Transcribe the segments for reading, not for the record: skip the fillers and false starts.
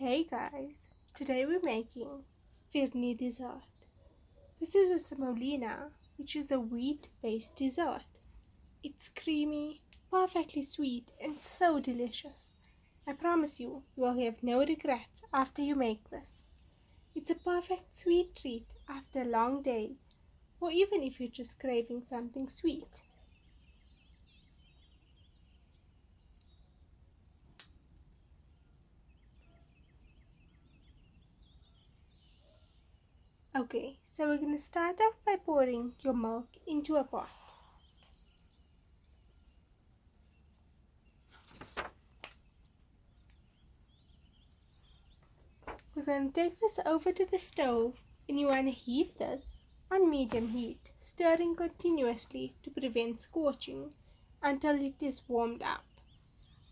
Hey guys, today we're making Phirni dessert. This is a semolina, which is a wheat-based dessert. It's creamy, perfectly sweet, and so delicious. I promise you will have no regrets after you make this. It's a perfect sweet treat after a long day, or even if you're just craving something sweet. Okay, so we're going to start off by pouring your milk into a pot. We're going to take this over to the stove, and you want to heat this on medium heat, stirring continuously to prevent scorching until it is warmed up.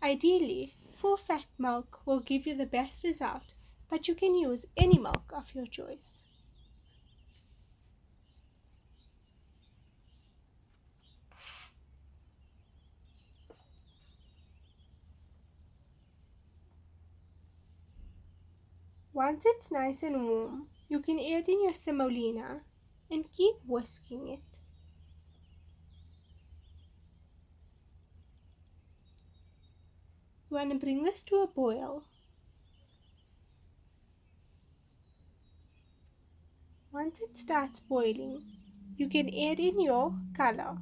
Ideally, full fat milk will give you the best result, but you can use any milk of your choice. Once it's nice and warm, you can add in your semolina and keep whisking it. You want to bring this to a boil. Once it starts boiling, you can add in your color.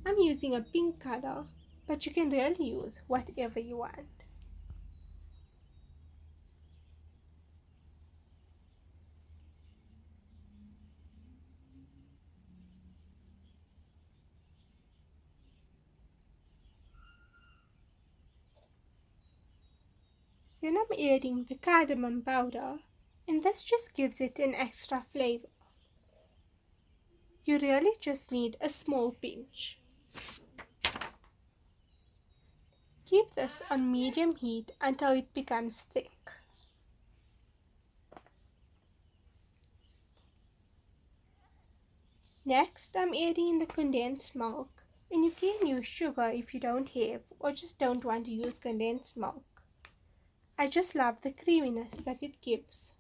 I'm using a pink color, but you can really use whatever you want. Then I'm adding the cardamom powder, and this just gives it an extra flavor. You really just need a small pinch. Keep this on medium heat until it becomes thick. Next, I'm adding in the condensed milk, and you can use sugar if you don't have or just don't want to use condensed milk. I just love the creaminess that it gives.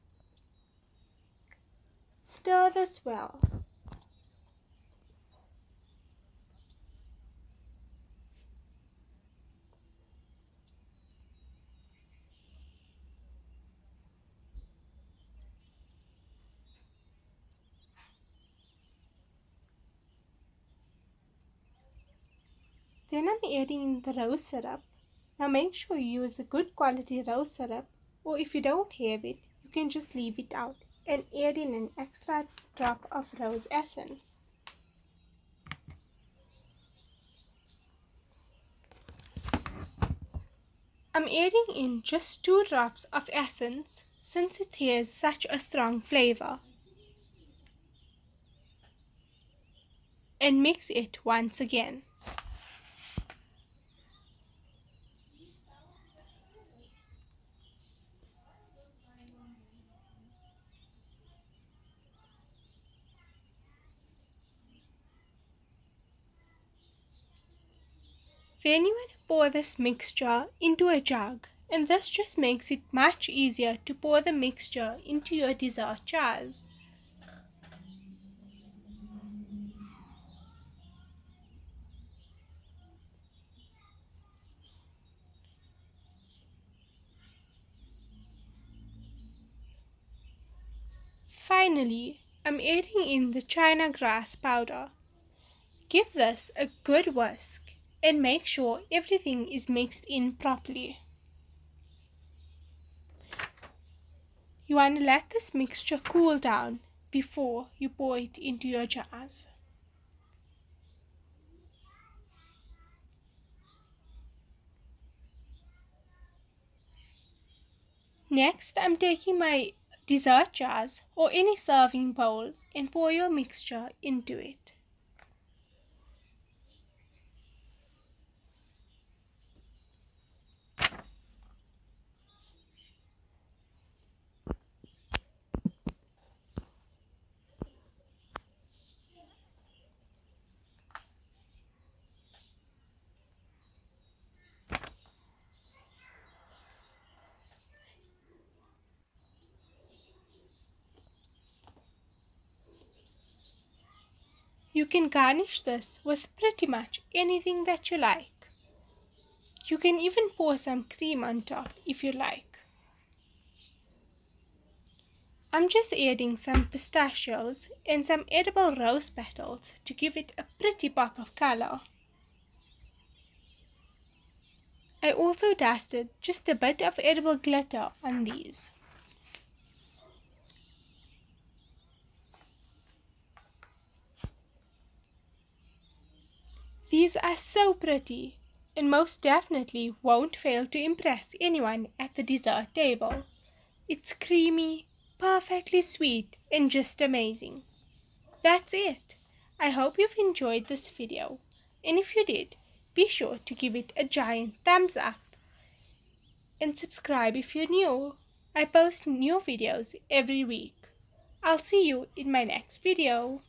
Stir this well. Then I'm adding in the rose syrup. Now make sure you use a good quality rose syrup, or if you don't have it, you can just leave it out and add in an extra drop of rose essence. I'm adding in just 2 drops of essence since it has such a strong flavor, and mix it once again. Then you want to pour this mixture into a jug, and this just makes it much easier to pour the mixture into your dessert jars. Finally, I'm adding in the China grass powder. Give this a good whisk and make sure everything is mixed in properly. You want to let this mixture cool down before you pour it into your jars. Next, I'm taking my dessert jars or any serving bowl and pour your mixture into it. You can garnish this with pretty much anything that you like. You can even pour some cream on top if you like. I'm just adding some pistachios and some edible rose petals to give it a pretty pop of color. I also dusted just a bit of edible glitter on these. These are so pretty and most definitely won't fail to impress anyone at the dessert table. It's creamy, perfectly sweet, and just amazing. That's it. I hope you've enjoyed this video, and if you did, be sure to give it a giant thumbs up and subscribe if you're new. I post new videos every week. I'll see you in my next video.